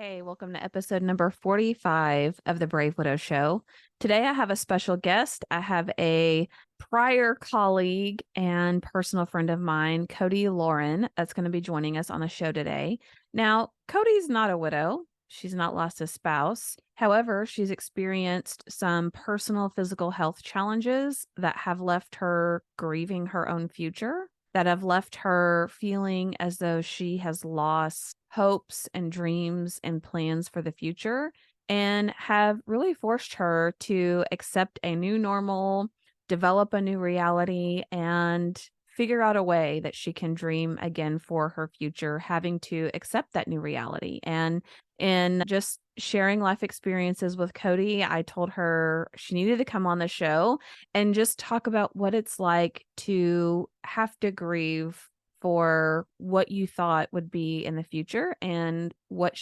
Hey, welcome to episode number 45 of the Brave Widow Show. Today I have a special guest. I have a prior colleague and personal friend of mine, Codi Loughrin, that's going to be joining us on the show today. Now, Codi's not a widow. She's not lost a spouse. However, she's experienced some personal physical health challenges that have left her grieving her own future, that have left her feeling as though she has lost hopes and dreams and plans for the future, and have really forced her to accept a new normal, develop a new reality, and figure out a way that she can dream again for her future, having to accept that new reality. And in just sharing life experiences with Codi, I told her she needed to come on the show and just talk about what it's like to have to grieve for what you thought would be in the future, and what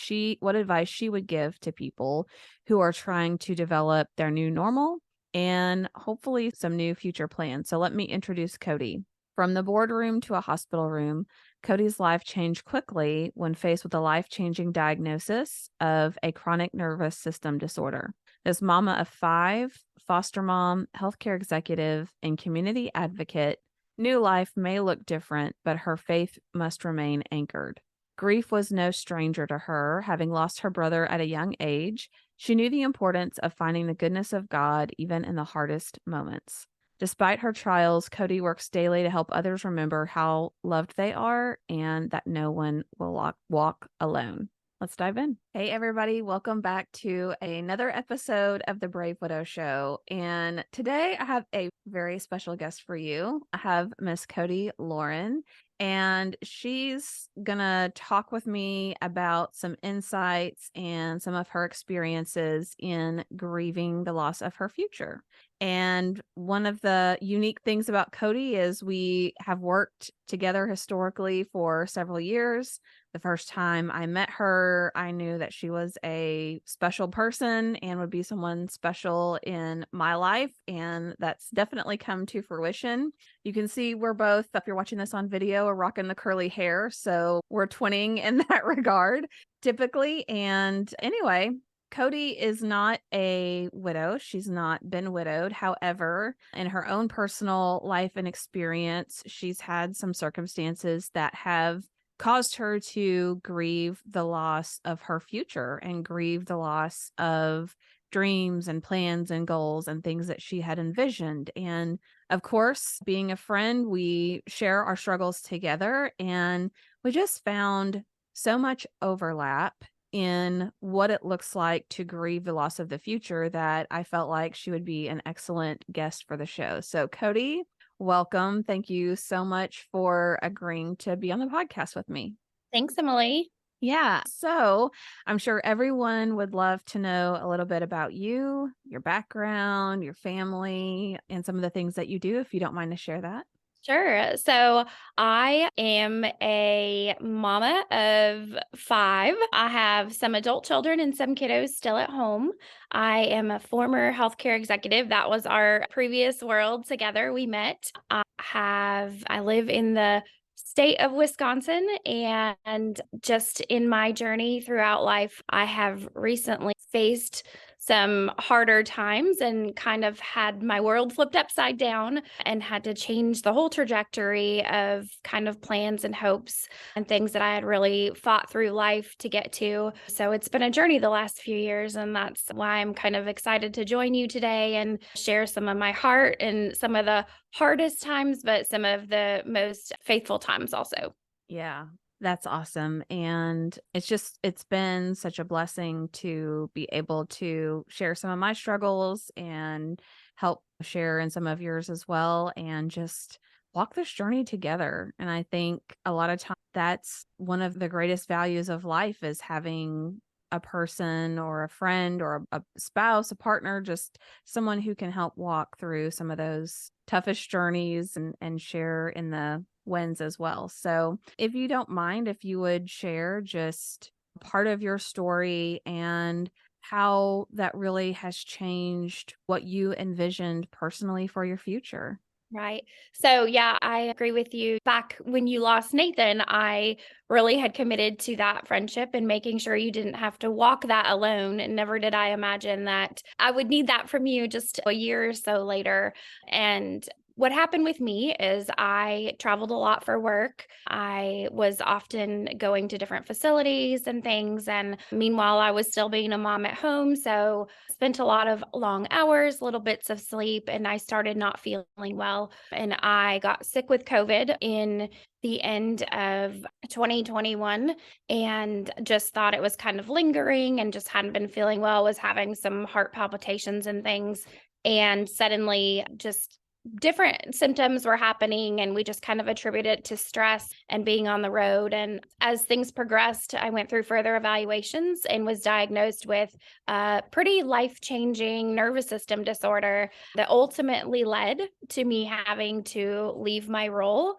advice she would give to people who are trying to develop their new normal and hopefully some new future plans. So let me introduce Codi. From the boardroom to a hospital room, Codi's life changed quickly when faced with a life-changing diagnosis of a chronic nervous system disorder. As mama of 5, foster mom, healthcare executive, and community advocate, new life may look different, but her faith must remain anchored. Grief was no stranger to her. Having lost her brother at a young age, she knew the importance of finding the goodness of God even in the hardest moments. Despite her trials, Codi works daily to help others remember how loved they are and that no one will walk alone. Let's dive in. Hey, everybody. Welcome back to another episode of the Brave Widow Show. And today I have a very special guest for you. I have Miss Codi Loughrin, and she's going to talk with me about some insights and some of her experiences in grieving the loss of her future. And one of the unique things about Codi is we have worked together historically for several years. The first time I met her, I knew that she was a special person and would be someone special in my life. And that's definitely come to fruition. You can see we're both, if you're watching this on video, are rocking the curly hair. So we're twinning in that regard, typically. And anyway, Codi is not a widow. She's not been widowed. However, in her own personal life and experience, she's had some circumstances that have caused her to grieve the loss of her future and grieve the loss of dreams and plans and goals and things that she had envisioned. And of course, being a friend, we share our struggles together, and we just found so much overlap in what it looks like to grieve the loss of the future that I felt like she would be an excellent guest for the show. So Codi, welcome. Thank you so much for agreeing to be on the podcast with me. Thanks, Emily. Yeah. So I'm sure everyone would love to know a little bit about you, your background, your family, and some of the things that you do, if you don't mind to share that. Sure. So I am a mama of 5. I have some adult children and some kiddos still at home. I am a former healthcare executive. That was our previous world together. We met. I live in the state of Wisconsin, and just in my journey throughout life, I have recently faced some harder times and kind of had my world flipped upside down and had to change the whole trajectory of kind of plans and hopes and things that I had really fought through life to get to. So it's been a journey the last few years, and that's why I'm kind of excited to join you today and share some of my heart and some of the hardest times, but some of the most faithful times also. Yeah, that's awesome. And it's been such a blessing to be able to share some of my struggles and help share in some of yours as well, and just walk this journey together. And I think a lot of times that's one of the greatest values of life, is having a person or a friend or a spouse, a partner, just someone who can help walk through some of those toughest journeys and share in the wins as well. So if you don't mind, if you would share just part of your story and how that really has changed what you envisioned personally for your future. Right. So, yeah, I agree with you. Back when you lost Nathan, I really had committed to that friendship and making sure you didn't have to walk that alone. And never did I imagine that I would need that from you just a year or so later. And what happened with me is I traveled a lot for work. I was often going to different facilities and things. And meanwhile, I was still being a mom at home. So, spent a lot of long hours, little bits of sleep, and I started not feeling well. And I got sick with COVID in the end of 2021 and just thought it was kind of lingering and just hadn't been feeling well, was having some heart palpitations and things. And suddenly, just different symptoms were happening, and we just kind of attributed it to stress and being on the road. And as things progressed, I went through further evaluations and was diagnosed with a pretty life-changing nervous system disorder that ultimately led to me having to leave my role.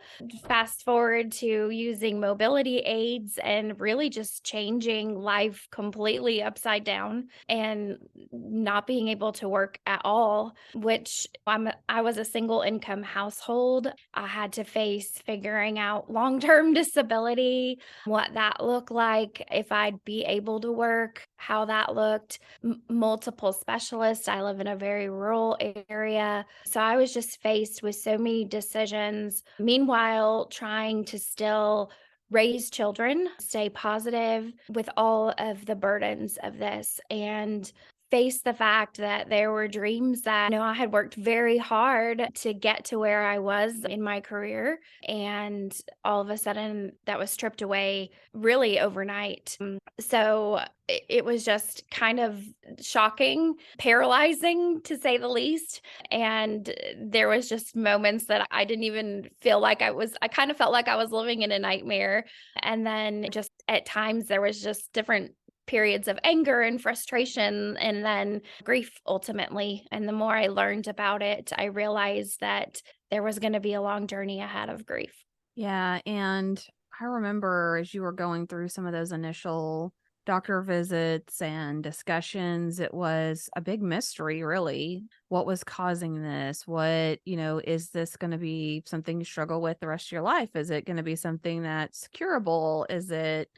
Fast forward to using mobility aids and really just changing life completely upside down and not being able to work at all, which I was a single income household. I had to face figuring out long-term disability, what that looked like, if I'd be able to work, how that looked, multiple specialists. I live in a very rural area. So I was just faced with so many decisions. Meanwhile, trying to still raise children, stay positive with all of the burdens of this, and face the fact that there were dreams that, I had worked very hard to get to where I was in my career. And all of a sudden that was stripped away really overnight. So it was just kind of shocking, paralyzing to say the least. And there was just moments that I didn't even feel like I kind of felt like I was living in a nightmare. And then just at times there was just different periods of anger and frustration and then grief ultimately. And the more I learned about it, I realized that there was going to be a long journey ahead of grief. Yeah, and I remember as you were going through some of those initial doctor visits and discussions, it was a big mystery, really. What was causing this? Is this going to be something you struggle with the rest of your life? Is it going to be something that's curable? Is it,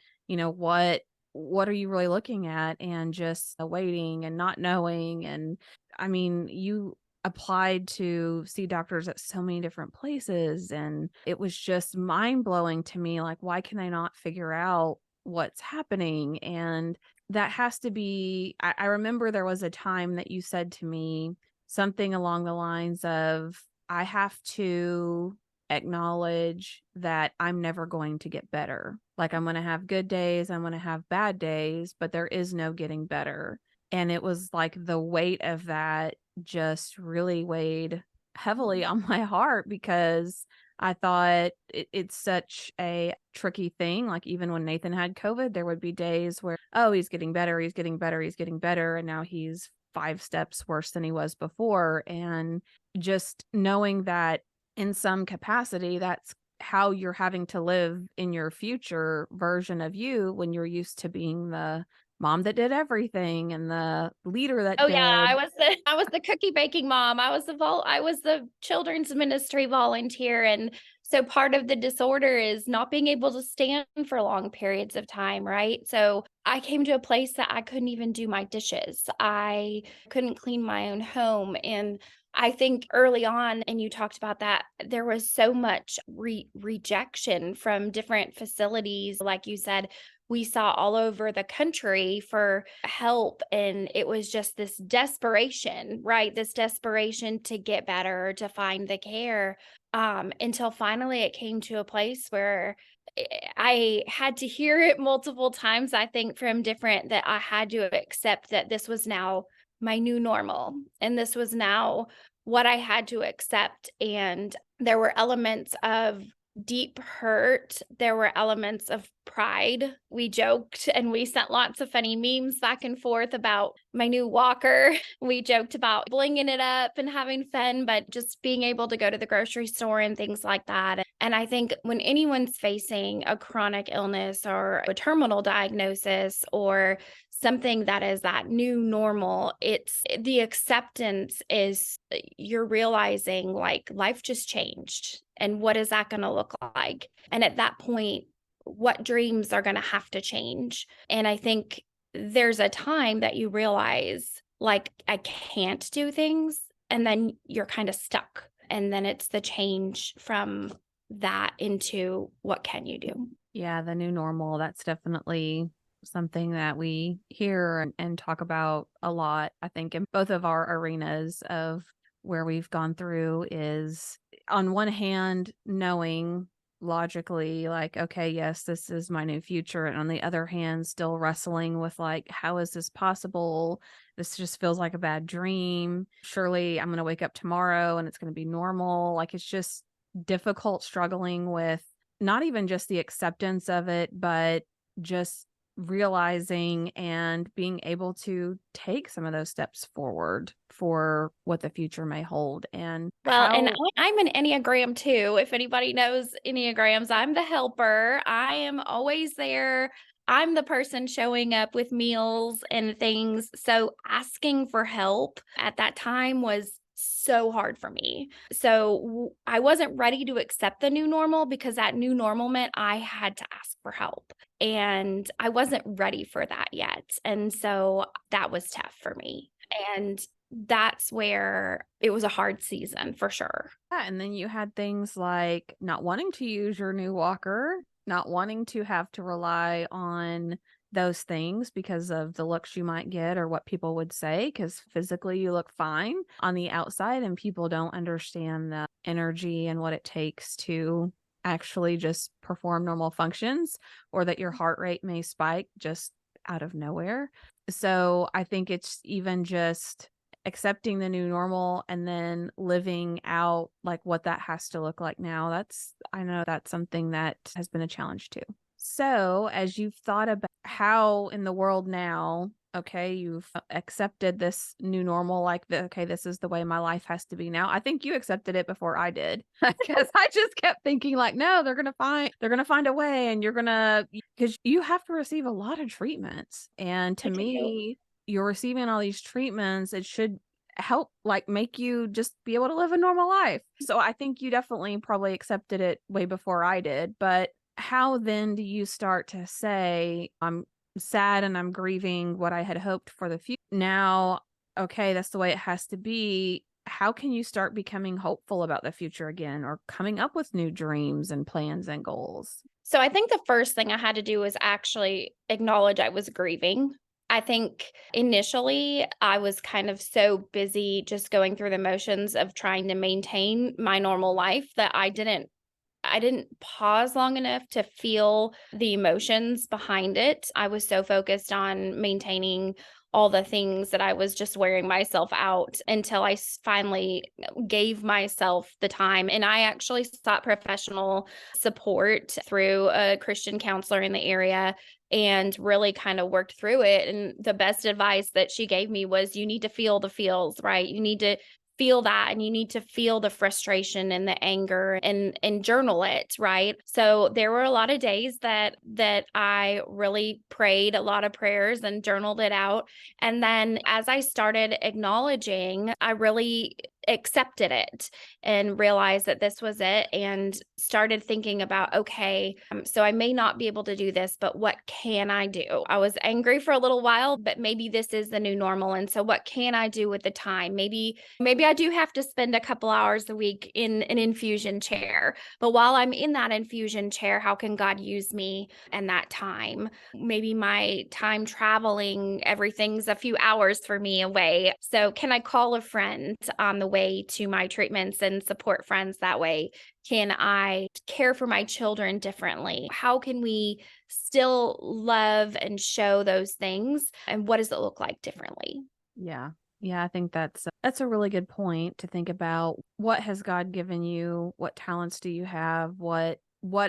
what are you really looking at? And just waiting and not knowing. And I mean, you applied to see doctors at so many different places, and it was just mind-blowing to me, like, why can I not figure out what's happening? And that has to be, I remember there was a time that you said to me something along the lines of, I have to acknowledge that I'm never going to get better. Like, I'm going to have good days, I'm going to have bad days, but there is no getting better. And it was like the weight of that just really weighed heavily on my heart, because I thought it's such a tricky thing. Like, even when Nathan had COVID, there would be days where, oh, he's getting better, he's getting better, he's getting better. And now he's 5 steps worse than he was before. And just knowing that in some capacity, that's how you're having to live in your future version of you, when you're used to being the mom that did everything and the leader that Oh yeah, did. I was the cookie baking mom. I was the children's ministry volunteer. And so part of the disorder is not being able to stand for long periods of time, right? So I came to a place that I couldn't even do my dishes. I couldn't clean my own home. And I think early on, and you talked about that, there was so much rejection from different facilities. Like you said, we saw all over the country for help. And it was just this desperation, right? This desperation to get better, to find the care. Until finally it came to a place where I had to hear it multiple times, I think, from different, that I had to accept that this was now my new normal. And this was now what I had to accept. And there were elements of deep hurt. There were elements of pride. We joked and we sent lots of funny memes back and forth about my new walker. We joked about blinging it up and having fun, but just being able to go to the grocery store and things like that. And I think when anyone's facing a chronic illness or a terminal diagnosis or something that is that new normal. It's the acceptance is you're realizing like life just changed. And what is that going to look like? And at that point, what dreams are going to have to change? And I think there's a time that you realize, like, I can't do things. And then you're kind of stuck. And then it's the change from that into what can you do? Yeah, the new normal, that's definitely something that we hear and talk about a lot. I think in both of our arenas of where we've gone through is on one hand, knowing logically, like, okay, yes, this is my new future. And on the other hand, still wrestling with, like, how is this possible? This just feels like a bad dream. Surely I'm going to wake up tomorrow and it's going to be normal. Like, it's just difficult struggling with not even just the acceptance of it, but just realizing and being able to take some of those steps forward for what the future may hold. And Well, and how, I'm an Enneagram too. If anybody knows Enneagrams, I'm the helper. I am always there. I'm the person showing up with meals and things. So asking for help at that time was so hard for me. So I wasn't ready to accept the new normal because that new normal meant I had to ask for help. And I wasn't ready for that yet. And so that was tough for me. And that's where it was a hard season for sure. yeah, and then you had things like not wanting to use your new walker, not wanting to have to rely on those things because of the looks you might get or what people would say, because physically you look fine on the outside and people don't understand the energy and what it takes to actually just perform normal functions, or that your heart rate may spike just out of nowhere. So I think it's even just accepting the new normal and then living out like what that has to look like now. I know that's something that has been a challenge too. So, as you've thought about how in the world now, okay, you've accepted this new normal, like, okay, this is the way my life has to be now. I think you accepted it before I did, because I just kept thinking, like, no, they're gonna find a way, and because you have to receive a lot of treatments, and to I do. me, you're receiving all these treatments, it should help, like, make you just be able to live a normal life. So I think you definitely probably accepted it way before I did. But how then do you start to say, I'm sad and I'm grieving what I had hoped for the future? Now, okay, that's the way it has to be. How can you start becoming hopeful about the future again, or coming up with new dreams and plans and goals? So I think the first thing I had to do was actually acknowledge I was grieving. I think initially I was kind of so busy just going through the motions of trying to maintain my normal life that I didn't pause long enough to feel the emotions behind it. I was so focused on maintaining all the things that I was just wearing myself out until I finally gave myself the time. And I actually sought professional support through a Christian counselor in the area and really kind of worked through it. And the best advice that she gave me was you need to feel the feels, right? You need to feel that, and you need to feel the frustration and the anger and journal it, right? So there were a lot of days that I really prayed a lot of prayers and journaled it out. And then as I started acknowledging, I really accepted it and realized that this was it, and started thinking about, okay, so I may not be able to do this, but what can I do? I was angry for a little while, but maybe this is the new normal. And so what can I do with the time? Maybe I do have to spend a couple hours a week in an infusion chair, but while I'm in that infusion chair, how can God use me in that time? Maybe my time traveling, everything's a few hours for me away. So can I call a friend on the way to my treatments and support friends that way? Can I care for my children differently? How can we still love and show those things? And what does it look like differently? Yeah. Yeah, I think that's a really good point to think about. What has God given you? What talents do you have? What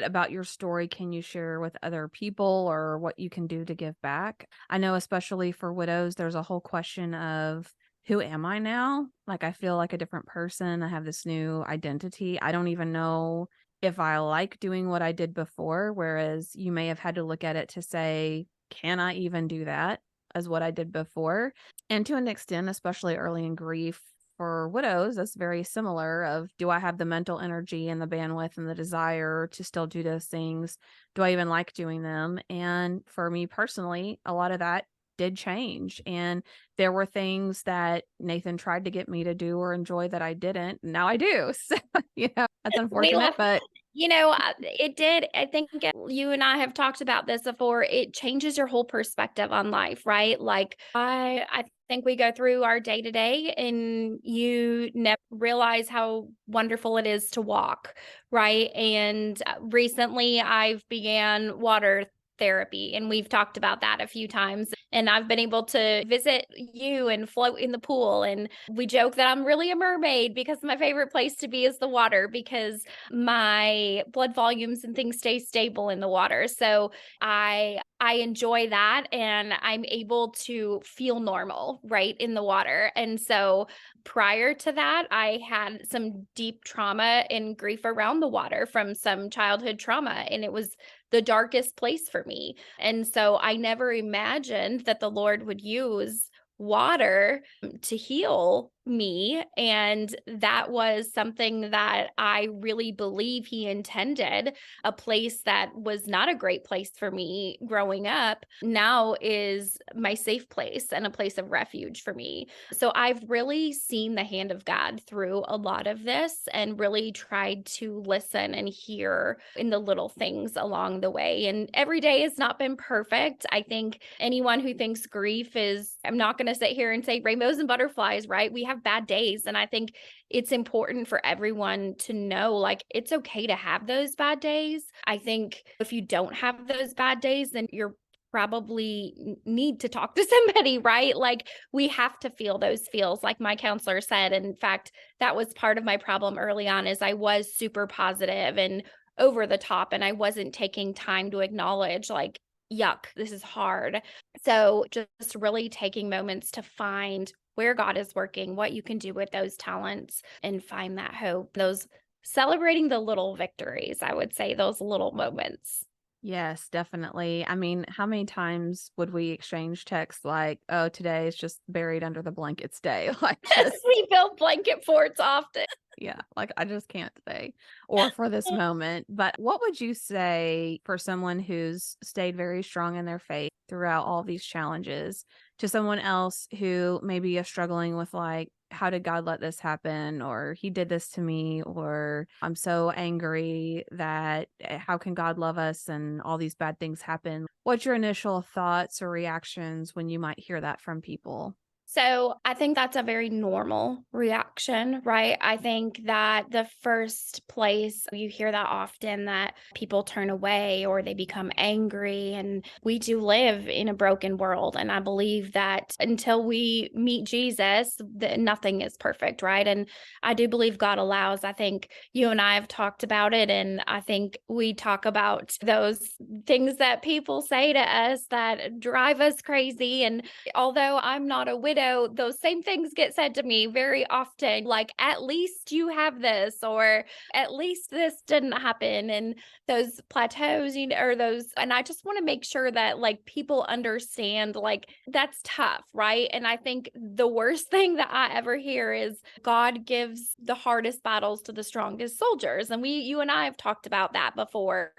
about your story can you share with other people, or what you can do to give back? I know especially for widows, there's a whole question of, who am I now? Like, I feel like a different person. I have this new identity. I don't even know if I like doing what I did before, whereas you may have had to look at it to say, can I even do that? as what I did before. And to an extent, especially early in grief for widows, that's very similar of, do I have the mental energy and the bandwidth and the desire to still do those things? Do I even like doing them? And for me personally, a lot of that did change. And there were things that Nathan tried to get me to do or enjoy that I didn't. Now I do. So, that's We unfortunate, love but it did. I think you and I have talked about this before. It changes your whole perspective on life, right? Like I think we go through our day to day and you never realize how wonderful it is to walk, right? And recently I've began water therapy and we've talked about that a few times and I've been able to visit you and float in the pool and we joke that I'm really a mermaid because my favorite place to be is the water because my blood volumes and things stay stable in the water. So I enjoy that and I'm able to feel normal right in the water. And so prior to that, I had some deep trauma and grief around the water from some childhood trauma and it was the darkest place for me. And so I never imagined that the Lord would use water to heal me. And that was something that I really believe he intended. A place that was not a great place for me growing up now is my safe place and a place of refuge for me. So I've really seen the hand of God through a lot of this and really tried to listen and hear in the little things along the way. And every day has not been perfect. I think anyone who thinks grief is, I'm not going to sit here and say rainbows and butterflies, right? We have bad days. And I think it's important for everyone to know, like, it's okay to have those bad days. I think if you don't have those bad days, then you're probably need to talk to somebody, right? Like we have to feel those feels, like my counselor said. In fact, that was part of my problem early on is I was super positive and over the top and I wasn't taking time to acknowledge like, yuck, this is hard. So just really taking moments to find where God is working, what you can do with those talents and find that hope. Those celebrating the little victories, I would say those little moments. yes, definitely. I mean, how many times would we exchange texts like, "Oh, today is just buried under the blankets day." Like just We build blanket forts often. yeah, like I just can't today or for this moment. But what would you say for someone who's stayed very strong in their faith throughout all these challenges to someone else who maybe is struggling with like, how did God let this happen? Or he did this to me, or I'm so angry that how can God love us and all these bad things happen? What's your initial thoughts or reactions when you might hear that from people? So I think that's a very normal reaction, right? I think that the first place you hear that often that people turn away or they become angry. And we do live in a broken world. And I believe that until we meet Jesus, nothing is perfect, right? And I do believe God allows. I think you and I have talked about it. And I think we talk about those things that people say to us that drive us crazy. And although I'm not a widow, those same things get said to me very often, like, at least you have this, or at least this didn't happen. And those plateaus, or those, and I just want to make sure that like people understand, like, that's tough, right? And I think the worst thing that I ever hear is God gives the hardest battles to the strongest soldiers. And you and I have talked about that before.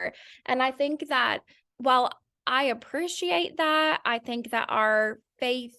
And I think that while I appreciate that, I think that our faith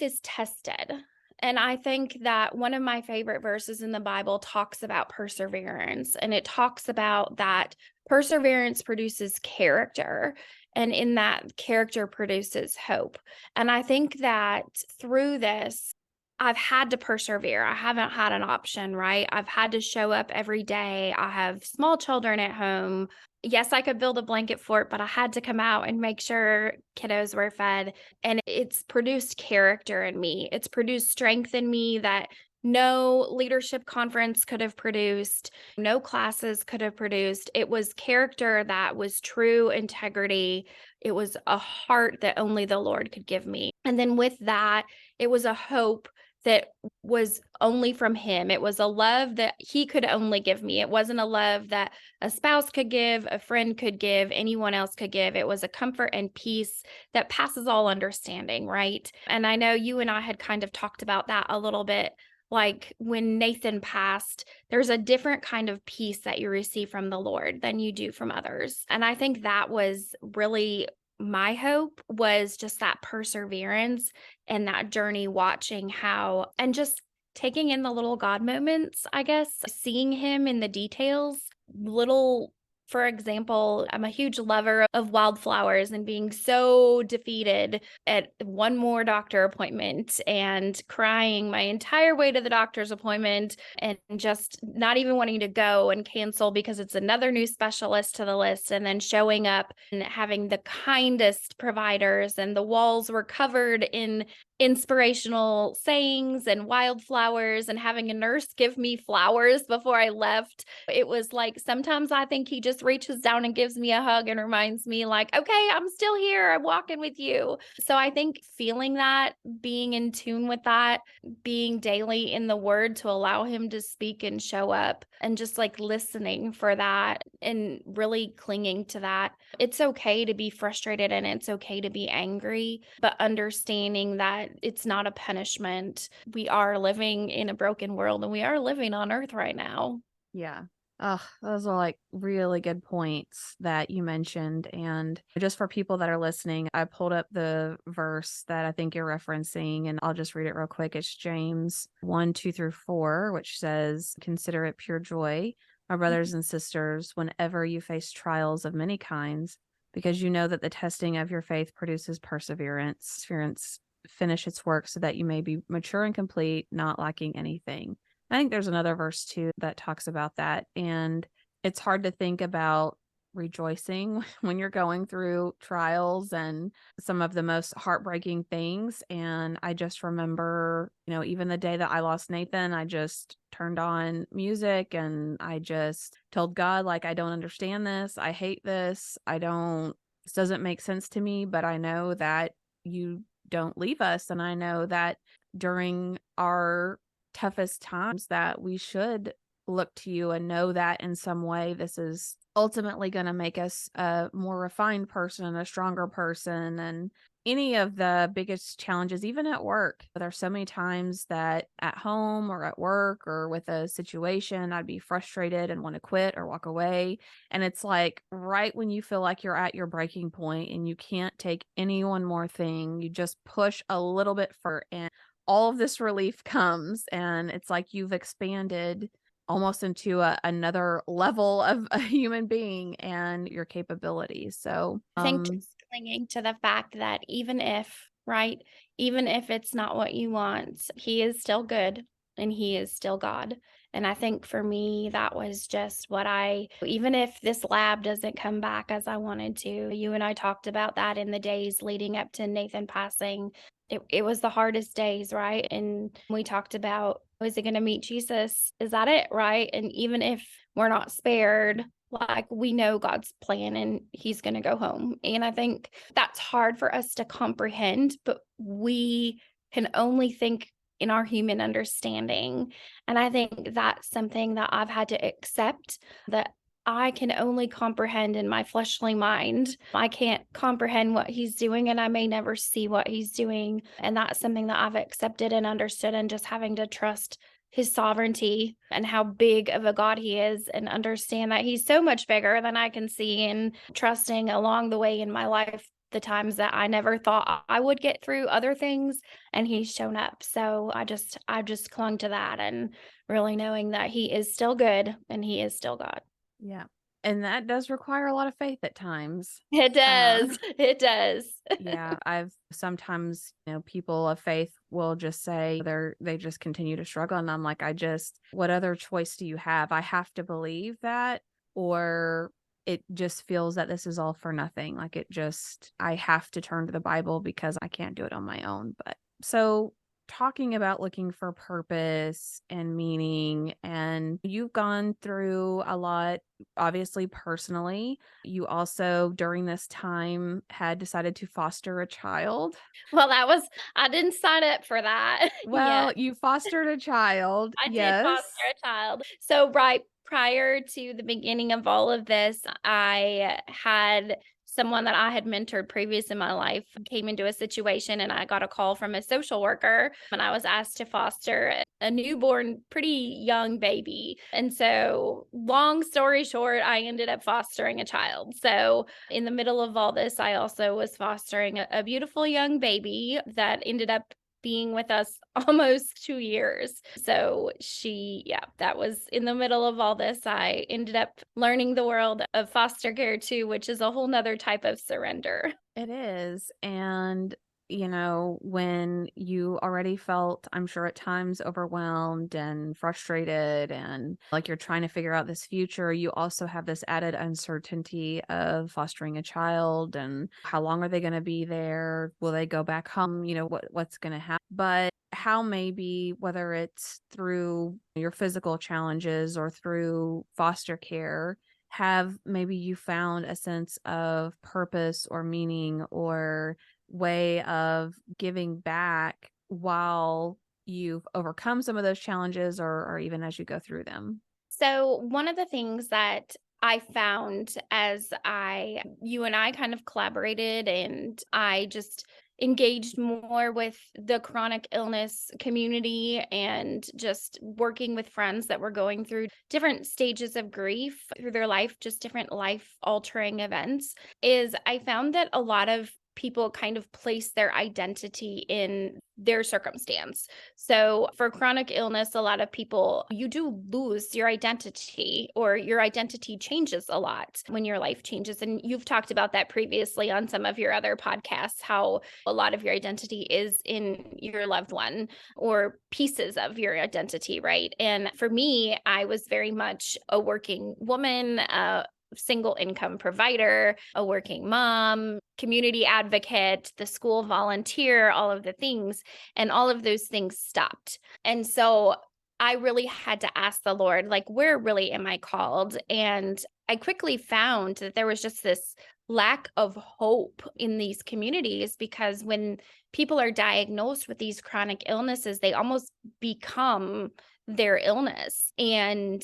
is tested. And I think that one of my favorite verses in the Bible talks about perseverance, and it talks about that perseverance produces character, and in that character produces hope. And I think that through this, I've had to persevere. I haven't had an option, right? I've had to show up every day. I have small children at home. Yes, I could build a blanket fort, but I had to come out and make sure kiddos were fed. And it's produced character in me. It's produced strength in me that no leadership conference could have produced, no classes could have produced. It was character that was true integrity. It was a heart that only the Lord could give me. And then with that, it was a hope that was only from him. It was a love that he could only give me. It wasn't a love that a spouse could give, a friend could give, anyone else could give. It was a comfort and peace that passes all understanding, right? And I know you and I had kind of talked about that a little bit. Like when Nathan passed, there's a different kind of peace that you receive from the Lord than you do from others. And I think that was really my hope, was just that perseverance and that journey, watching how, and just taking in the little God moments, I guess, seeing him in the details, little. For example, I'm a huge lover of wildflowers, and being so defeated at one more doctor appointment and crying my entire way to the doctor's appointment, and just not even wanting to go and cancel because it's another new specialist to the list, and then showing up and having the kindest providers, and the walls were covered in inspirational sayings and wildflowers, and having a nurse give me flowers before I left. It was like, sometimes I think he just reaches down and gives me a hug and reminds me, like, okay, I'm still here. I'm walking with you. So I think feeling that, being in tune with that, being daily in the word to allow him to speak and show up, and just like listening for that and really clinging to that. It's okay to be frustrated and it's okay to be angry, but understanding that it's not a punishment. We are living in a broken world, and we are living on earth right now. Yeah. Oh, those are like really good points that you mentioned. And just for people that are listening, I pulled up the verse that I think you're referencing, and I'll just read it real quick. It's James 1, 2 through 4, which says, "Consider it pure joy, my brothers and sisters, whenever you face trials of many kinds, because you know that the testing of your faith produces perseverance. Perseverance finish its work so that you may be mature and complete, not lacking anything." I think there's another verse too that talks about that. And it's hard to think about rejoicing when you're going through trials and some of the most heartbreaking things. And I just remember, even the day that I lost Nathan, I just turned on music and I just told God, like, I don't understand this. I hate this. This doesn't make sense to me, but I know that you don't leave us. And I know that during our toughest times that we should look to you and know that in some way this is ultimately going to make us a more refined person, a stronger person. And any of the biggest challenges, even at work, there's so many times that at home or at work or with a situation, I'd be frustrated and want to quit or walk away. And it's like right when you feel like you're at your breaking point and you can't take any one more thing, you just push a little bit further, and all of this relief comes, and it's like you've expanded almost into another level of a human being and your capabilities. So, I think just clinging to the fact that even if, right, even if it's not what you want, he is still good and he is still God. And I think for me, that was just what even if this lab doesn't come back as I wanted to, you and I talked about that in the days leading up to Nathan passing. It was the hardest days, right? And we talked about, is it going to meet Jesus? Is that it, right? And even if we're not spared, like, we know God's plan and he's going to go home. And I think that's hard for us to comprehend, but we can only think in our human understanding. And I think that's something that I've had to accept, that I can only comprehend in my fleshly mind. I can't comprehend what he's doing, and I may never see what he's doing. And that's something that I've accepted and understood, and just having to trust his sovereignty and how big of a God he is, and understand that he's so much bigger than I can see, and trusting along the way in my life the times that I never thought I would get through other things, and he's shown up. So I just clung to that, and really knowing that he is still good and he is still God. yeah. And that does require a lot of faith at times. It does. It does. Yeah, I've sometimes, people of faith will just say they just continue to struggle. And I'm like, what other choice do you have? I have to believe that, or it just feels that this is all for nothing. Like I have to turn to the Bible because I can't do it on my own. But so talking about looking for purpose and meaning, and you've gone through a lot, obviously, personally. You also, during this time, had decided to foster a child. Well, I didn't sign up for that. Yeah. Well, you fostered a child, I did foster yes. a child. So, right prior to the beginning of all of this, I had someone that I had mentored previous in my life came into a situation, and I got a call from a social worker, and I was asked to foster a newborn, pretty young baby. And so, long story short, I ended up fostering a child. So, in the middle of all this, I also was fostering a beautiful young baby that ended up being with us almost 2 years. So yeah, that was in the middle of all this. I ended up learning the world of foster care too, which is a whole nother type of surrender. It is. And, when you already felt, I'm sure at times, overwhelmed and frustrated and like you're trying to figure out this future, you also have this added uncertainty of fostering a child and how long are they going to be there? Will they go back home? What's going to happen? But how maybe whether it's through your physical challenges or through foster care, have maybe you found a sense of purpose or meaning or way of giving back while you've overcome some of those challenges or even as you go through them? So, one of the things that I found as you and I kind of collaborated, and I just engaged more with the chronic illness community and just working with friends that were going through different stages of grief through their life, just different life altering events, is I found that a lot of people kind of place their identity in their circumstance. So for chronic illness, a lot of people, you do lose your identity, or your identity changes a lot when your life changes. And you've talked about that previously on some of your other podcasts, how a lot of your identity is in your loved one or pieces of your identity, right? And for me, I was very much a working woman, single income provider, a working mom, community advocate, the school volunteer, all of the things. And all of those things stopped. And so I really had to ask the Lord, like, where really am I called? And I quickly found that there was just this lack of hope in these communities, because when people are diagnosed with these chronic illnesses, they almost become their illness. And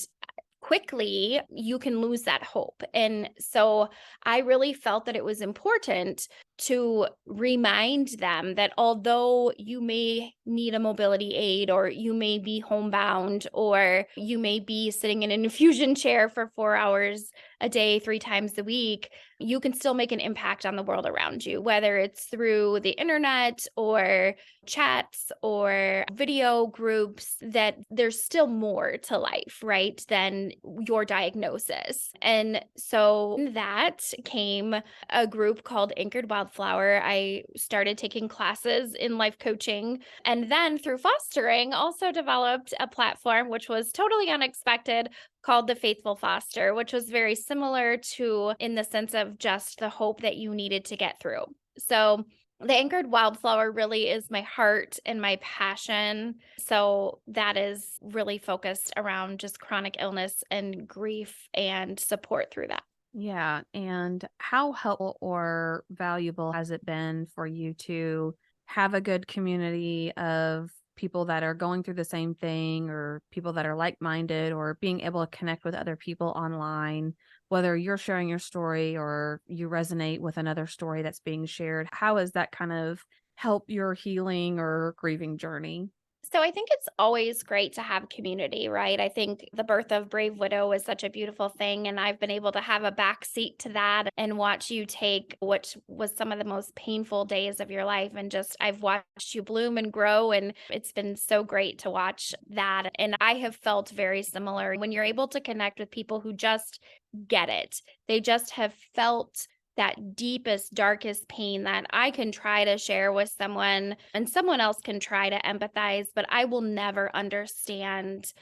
quickly you can lose that hope. And so I really felt that it was important to remind them that although you may need a mobility aid, or you may be homebound, or you may be sitting in an infusion chair for 4 hours a day, 3 times a week, you can still make an impact on the world around you, whether it's through the internet or chats or video groups, that there's still more to life, right, than your diagnosis. And so that came a group called Anchored Wildflower. I started taking classes in life coaching, and then through fostering, also developed a platform which was totally unexpected, called The Faithful Foster, which was very similar to, in the sense of just the hope that you needed to get through. So the Anchored Wildflower really is my heart and my passion. So that is really focused around just chronic illness and grief and support through that. Yeah. And how helpful or valuable has it been for you to have a good community of people that are going through the same thing or people that are like-minded or being able to connect with other people online, whether you're sharing your story or you resonate with another story that's being shared? How has that kind of helped your healing or grieving journey? So I think it's always great to have community, right? I think the birth of Brave Widow is such a beautiful thing. And I've been able to have a backseat to that and watch you take what was some of the most painful days of your life. And just, I've watched you bloom and grow. And it's been so great to watch that. And I have felt very similar when you're able to connect with people who just get it. They just have felt that deepest, darkest pain that I can try to share with someone, and someone else can try to empathize, but I will never understand,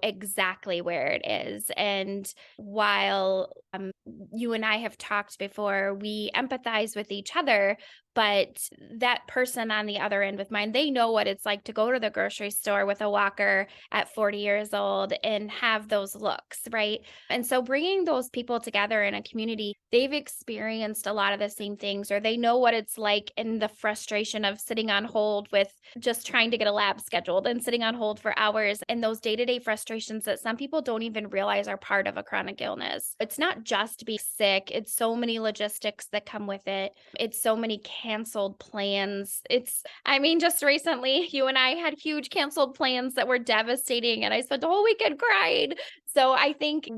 exactly where it is. And while you and I have talked before, we empathize with each other, But that person on the other end with mine, they know what it's like to go to the grocery store with a walker at 40 years old and have those looks, right? And so bringing those people together in a community, they've experienced a lot of the same things, or they know what it's like in the frustration of sitting on hold with just trying to get a lab scheduled and sitting on hold for hours, and those day-to-day frustrations that some people don't even realize are part of a chronic illness. It's not just being sick, it's so many logistics that come with it. It's so many canceled plans. I mean, just recently, you and I had huge canceled plans that were devastating, and I spent the whole weekend crying. So I think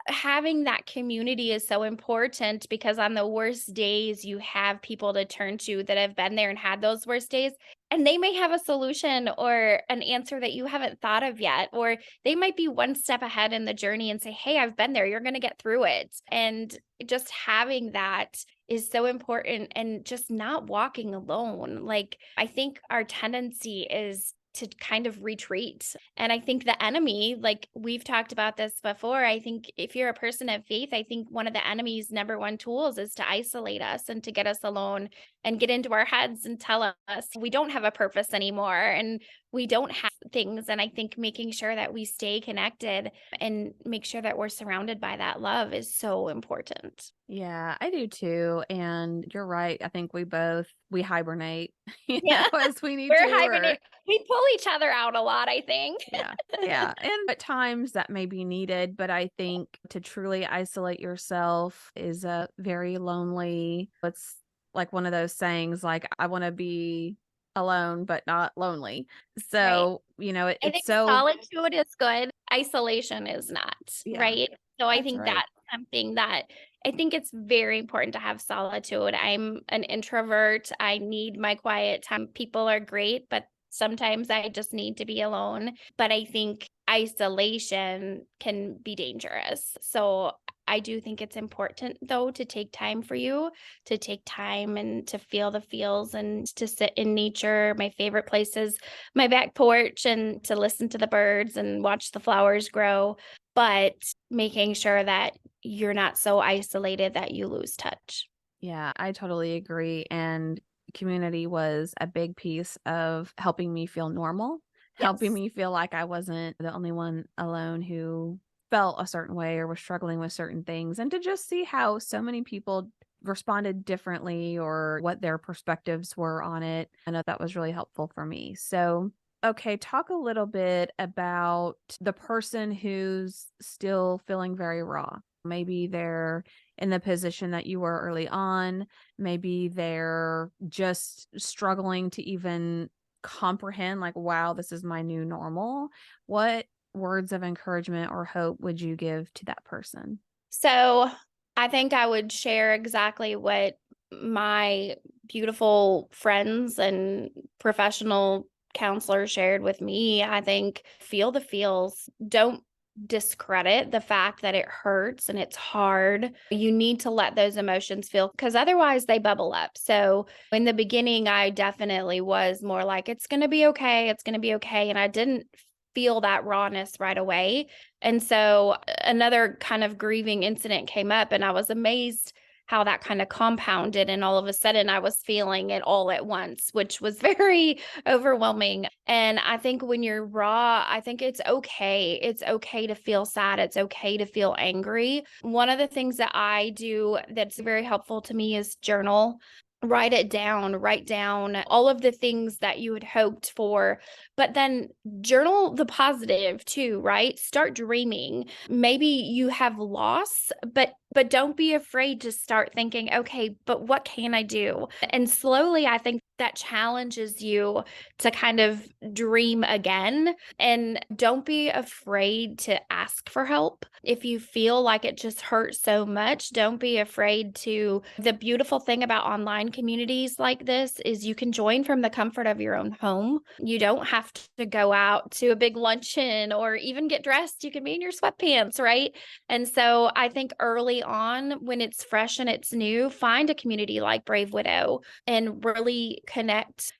having that community is so important, because on the worst days, you have people to turn to that have been there and had those worst days. And they may have a solution or an answer that you haven't thought of yet, or they might be one step ahead in the journey and say, "Hey, I've been there. You're going to get through it." And just having that is so important, and just not walking alone. Like, I think our tendency is to kind of retreat. And I think the enemy, like we've talked about this before, I think if you're a person of faith, I think one of the enemy's number one tools is to isolate us and to get us alone and get into our heads and tell us we don't have a purpose anymore and we don't have things. And I think making sure that we stay connected and make sure that we're surrounded by that love is so important. Yeah, I do too. And you're right. I think we hibernate, Yeah. as we need We're to, or hibernating. We pull each other out a lot, I think. yeah. Yeah. And at times that may be needed, but I think to truly isolate yourself is a very lonely, it's like one of those sayings, like, I want to be alone, but not lonely. Right. So, I it's think so, solitude is good, isolation is not, yeah, right? So I that's think right. that's something that I think it's very important to have solitude. I'm an introvert. I need my quiet time. People are great, but sometimes I just need to be alone. But I think isolation can be dangerous. So I do think it's important, though, to take time for you, to take time and to feel the feels and to sit in nature. My favorite places, my back porch, and to listen to the birds and watch the flowers grow, but making sure that you're not so isolated that you lose touch. Yeah, I totally agree. And community was a big piece of helping me feel normal, helping Yes. me feel like I wasn't the only one alone who felt a certain way or was struggling with certain things. And to just see how so many people responded differently or what their perspectives were on it. I know that was really helpful for me. So, okay, talk a little bit about the person who's still feeling very raw. Maybe they're in the position that you were early on. Maybe they're just struggling to even comprehend, like, wow, this is my new normal. What words of encouragement or hope would you give to that person? So I think I would share exactly what my beautiful friends and professional counselors shared with me. I think feel the feels. Don't discredit the fact that it hurts and it's hard. You need to let those emotions feel, because otherwise they bubble up. So in the beginning, I definitely was more like, it's going to be okay. It's going to be okay. And I didn't feel that rawness right away. And so another kind of grieving incident came up, and I was amazed how that kind of compounded. And all of a sudden, I was feeling it all at once, which was very overwhelming. And I think when you're raw, I think it's okay. It's okay to feel sad. It's okay to feel angry. One of the things that I do that's very helpful to me is journal. Write it down, write down all of the things that you had hoped for, but then journal the positive too, right? Start dreaming. Maybe you have loss, but don't be afraid to start thinking, okay, but what can I do? And slowly, I think that challenges you to kind of dream again. And don't be afraid to ask for help. If you feel like it just hurts so much, don't be afraid to. The beautiful thing about online communities like this is you can join from the comfort of your own home. You don't have to go out to a big luncheon or even get dressed. You can be in your sweatpants, right? And so I think early on, when it's fresh and it's new, find a community like Brave Widow and really connect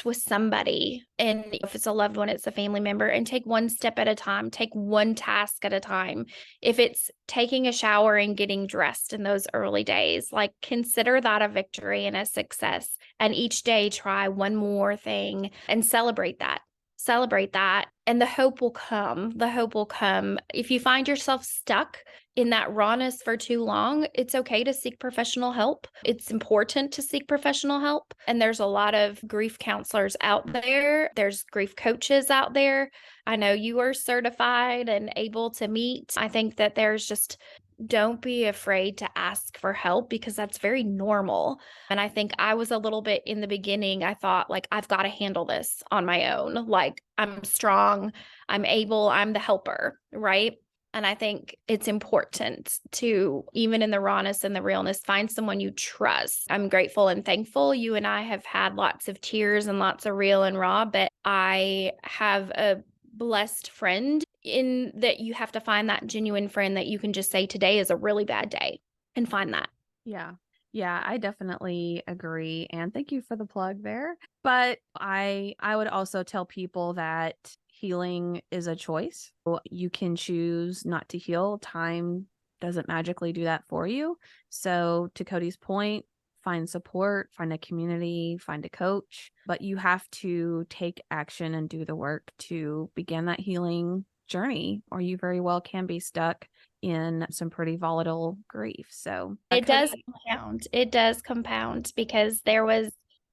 with somebody. And if it's a loved one, it's a family member, and take one step at a time, take one task at a time. If it's taking a shower and getting dressed in those early days, like consider that a victory and a success. And each day try one more thing and celebrate that. And the hope will come. If you find yourself stuck in that rawness for too long, it's okay to seek professional help. It's important to seek professional help. And there's a lot of grief counselors out there. There's grief coaches out there. I know you are certified and able to meet. I think that don't be afraid to ask for help, because that's very normal. And I think I was a little bit in the beginning, I thought like, I've got to handle this on my own. Like, I'm strong, I'm able, I'm the helper, right? And I think it's important to, even in the rawness and the realness, find someone you trust. I'm grateful and thankful. You and I have had lots of tears and lots of real and raw, but I have a blessed friend in that you have to find that genuine friend that you can just say, today is a really bad day, and find that. Yeah. Yeah, I definitely agree. And thank you for the plug there. But I would also tell people that healing is a choice. You can choose not to heal. Time doesn't magically do that for you. So to Cody's point, find support, find a community, find a coach, but you have to take action and do the work to begin that healing journey, or you very well can be stuck in some pretty volatile grief. So it does compound because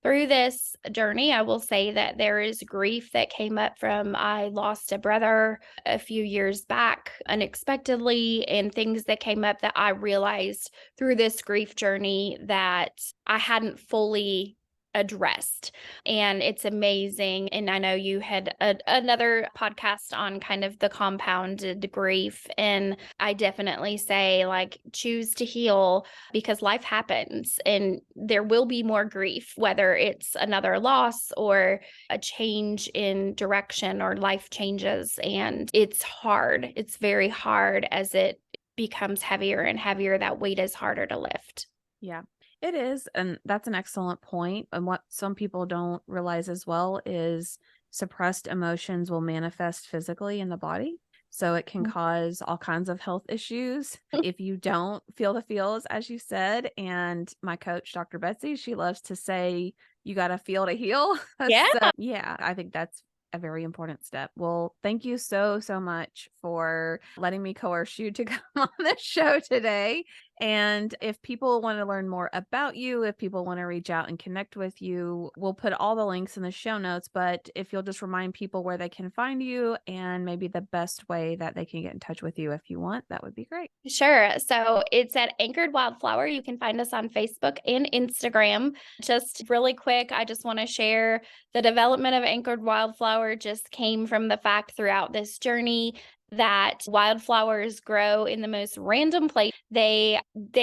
through this journey, I will say that there is grief that came up from, I lost a brother a few years back unexpectedly, and things that came up that I realized through this grief journey that I hadn't fully addressed. And it's amazing. And I know you had another podcast on kind of the compounded grief. And I definitely say, like, choose to heal, because life happens and there will be more grief, whether it's another loss or a change in direction or life changes. And it's hard. It's very hard as it becomes heavier and heavier. That weight is harder to lift. Yeah. It is. And that's an excellent point. And what some people don't realize as well is suppressed emotions will manifest physically in the body. So it can cause all kinds of health issues if you don't feel the feels, as you said. And my coach, Dr. Betsy, she loves to say, you got to feel to heal. Yeah. So, yeah, I think that's a very important step. Well, thank you so much for letting me coerce you to come on the show today. And if people want to learn more about you, if people want to reach out and connect with you, we'll put all the links in the show notes. But if you'll just remind people where they can find you and maybe the best way that they can get in touch with you if you want, that would be great. Sure. So it's at Anchored Wildflower. You can find us on Facebook and Instagram. Just really quick, I just want to share the development of Anchored Wildflower just came from the fact throughout this journey that wildflowers grow in the most random place. They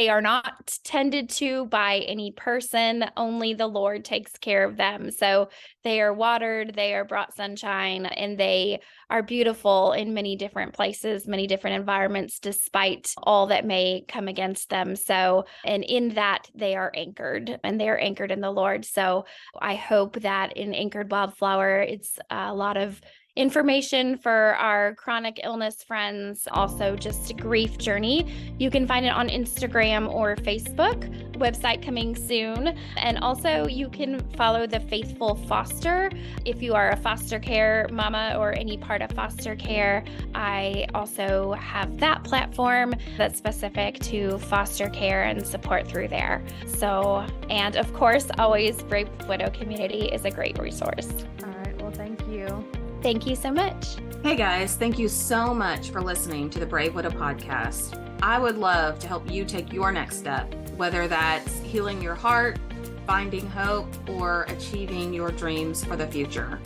are not tended to by any person. Only the Lord takes care of them. So they are watered, they are brought sunshine, and they are beautiful in many different places, many different environments, despite all that may come against them. So, and in that they are anchored, and they are anchored in the Lord. So I hope that in Anchored Wildflower, it's a lot of information for our chronic illness friends, also just a grief journey. You can find it on Instagram or Facebook, website coming soon. And also you can follow the Faithful Foster. If you are a foster care mama or any part of foster care, I also have that platform that's specific to foster care and support through there. So, and of course, always Brave Widow Community is a great resource. All right. Well, thank you. Thank you so much. Hey guys, thank you so much for listening to the Brave Widow podcast. I would love to help you take your next step, whether that's healing your heart, finding hope, or achieving your dreams for the future.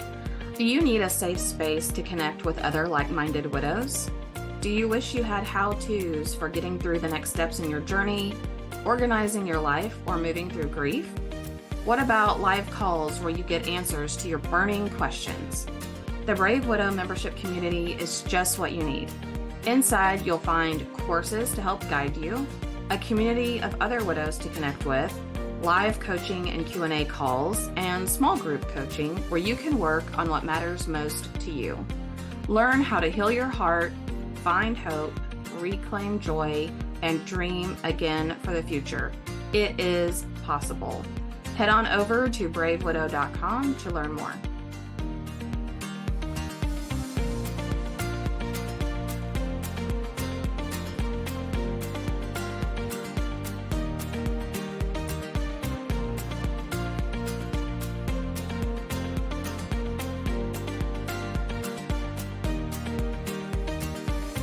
Do you need a safe space to connect with other like-minded widows? Do you wish you had how-tos for getting through the next steps in your journey, organizing your life, or moving through grief? What about live calls where you get answers to your burning questions? The Brave Widow membership community is just what you need. Inside, you'll find courses to help guide you, a community of other widows to connect with, live coaching and Q&A calls, and small group coaching where you can work on what matters most to you. Learn how to heal your heart, find hope, reclaim joy, and dream again for the future. It is possible. Head on over to bravewidow.com to learn more.